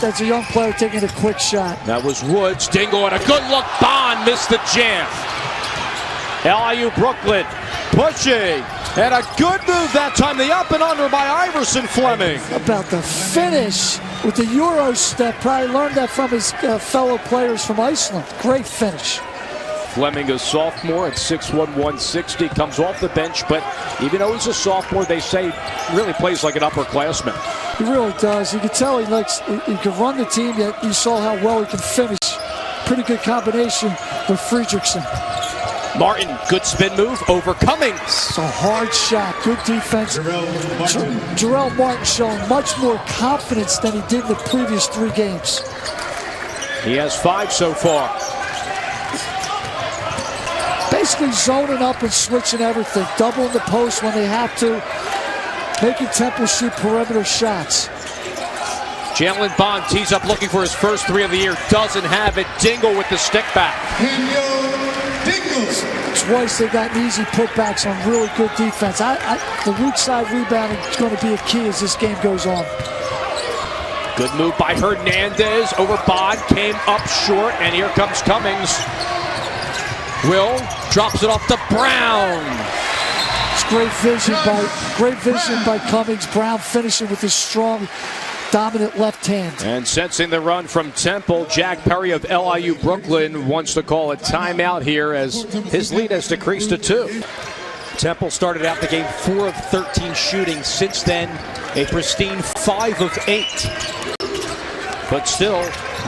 That's a young player taking a quick shot. That was Woods. Dingle and a good look. Bond missed the jam. LIU Brooklyn pushing. And a good move that time. The up and under by Iverson Fleming. About the finish with the Euro step. Probably learned that from his fellow players from Iceland. Great finish. Fleming, a sophomore at 6'1", 160, comes off the bench, but even though he's a sophomore, they say really plays like an upperclassman. He really does. You can tell he can run the team, yet you saw how well he can finish. Pretty good combination with Fredrickson. Martin, good spin move over Cummings. It's a hard shot, good defense. Jarrell Martin showing much more confidence than he did in the previous 3 games. He has 5 so far. Basically zoning up and switching everything, doubling the post when they have to, making Temple shoot perimeter shots. Jalen Bond tees up looking for his first 3 of the year, doesn't have it. Dingle with the stick back. Twice they got easy putbacks on really good defense. The weak side rebounding is going to be a key as this game goes on. Good move by Hernandez over Bond, came up short, and here comes Cummings. Will drops it off to Brown. It's great vision by Cummings. Brown finishing with his strong, dominant left hand. And sensing the run from Temple, Jack Perry of LIU Brooklyn wants to call a timeout here as his lead has decreased to 2. Temple started out the game 4 of 13 shooting. Since then, a pristine 5 of 8. But still,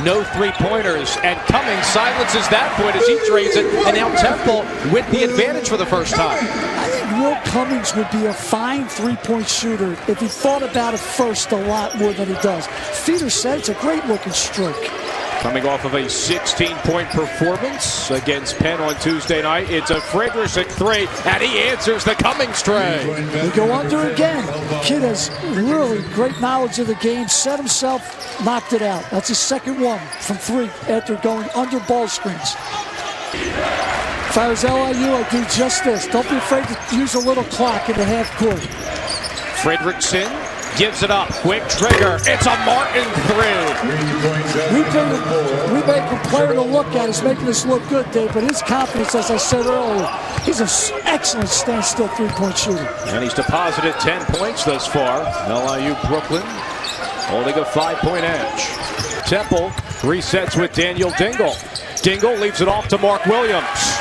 no 3-pointers. And Cummings silences that point as he trades it. And now Temple with the advantage for the first time. I think Will Cummings would be a fine 3-point shooter if he thought about it first a lot more than he does. Feeder said it's a great-looking stroke. Coming off of a 16-point performance against Penn on Tuesday night, it's a Fredrickson 3, and he answers the Cummings tray. They go under again. Kid has really great knowledge of the game, set himself, knocked it out. That's his second one from 3 after going under ball screens. If I was LIU, I'd do just this. Don't be afraid to use a little clock in the half court. Fredrickson gives it up. Quick trigger. It's a Martin 3. We make a player to look at. He's making us look good, Dave, but his confidence, as I said earlier, he's an excellent standstill 3-point shooter. And he's deposited 10 points thus far. LIU Brooklyn holding a 5-point edge. Temple resets with Daniel Dingle. Dingle leaves it off to Mark Williams.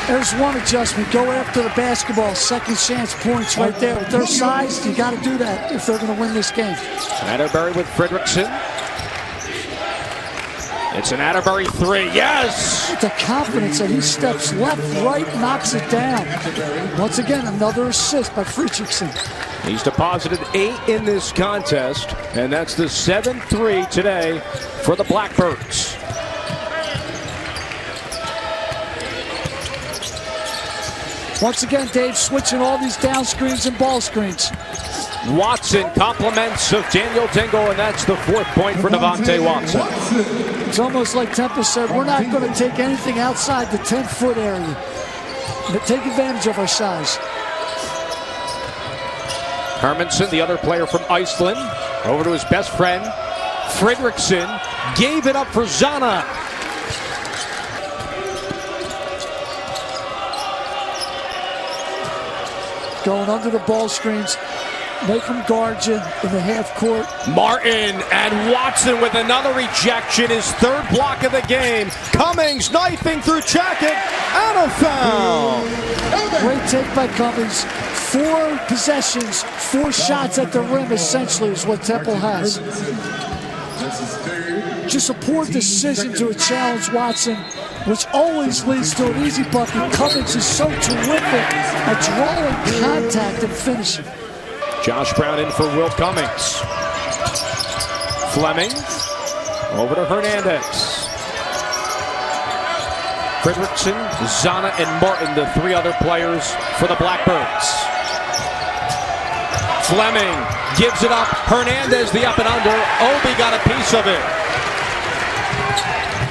There's one adjustment. Go after the basketball. Second chance points right there. With their size, you got to do that if they're going to win this game. Atterbury with Fredrickson. It's an Atterbury 3. Yes! The confidence that he steps left, right, knocks it down. Once again, another assist by Fredrickson. He's deposited 8 in this contest, and that's the 7th 3 today for the Blackbirds. Once again, Dave switching all these down screens and ball screens. Watson compliments of Daniel Dingle, and that's the 4th point for Devontae Watson. It's almost like Temple said, we're not going to take anything outside the 10-foot area. But take advantage of our size. Hermanson, the other player from Iceland, over to his best friend, Fredrickson, gave it up for Zana. Going under the ball screens, make them guard you in the half court. Martin and Watson with another rejection, his 3rd block of the game. Cummings knifing through jacket, and a foul. Great take by Cummings. 4 possessions, 4 shots at the rim essentially is what Temple has. Just a poor decision to challenge Watson, which always leads to an easy bucket. Cummings is so terrific at drawing contact and finishing. Josh Brown in for Will Cummings. Fleming over to Hernandez. Fredrickson, Zana, and Martin, the 3 other players for the Blackbirds. Fleming gives it up. Hernandez, the up and under. Obi got a piece of it.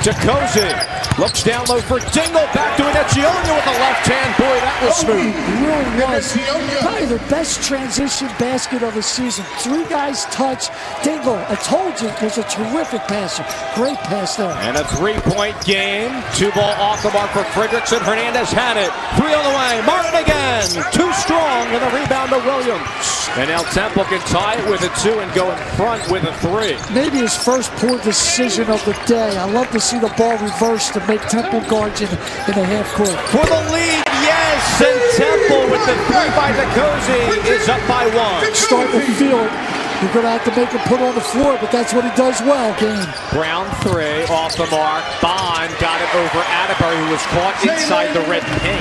Jacozy Looks down low for Dingle. Back to Inezione with the left hand. Boy, that was smooth. It really was. Probably the best transition basket of the season. 3 guys touch. Dingle, I told you, was a terrific passer. Great pass there. And a 3-point game. 2 ball off the mark for Fredrickson. Hernandez had it. 3 on the way. Martin again. Too strong. And the rebound to Williams. And now Temple can tie it with a 2 and go in front with a 3. Maybe his first poor decision of the day. I love to see the ball reversed to make Temple guards in the half court. For the lead, yes! And Temple with the 3 by Nkosi is up by 1. Starting to feel it. You're going to have to make him put on the floor, but that's what he does well. Game. Brown 3 off the mark. Bond got it over Atterbury, who was caught inside the red paint.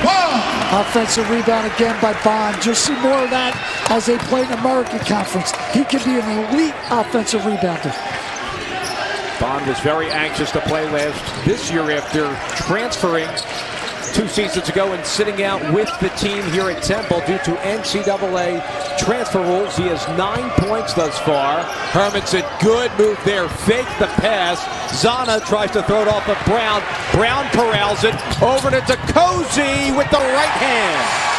Offensive rebound again by Bond. You'll see more of that as they play in the American Conference. He can be an elite offensive rebounder. Bond was very anxious to play this year after transferring 2 seasons ago and sitting out with the team here at Temple due to NCAA transfer rules. He has 9 points thus far. Hermanson, good move there. Fake the pass. Zana tries to throw it off of Brown. Brown corrals it over to Nkosi with the right hand.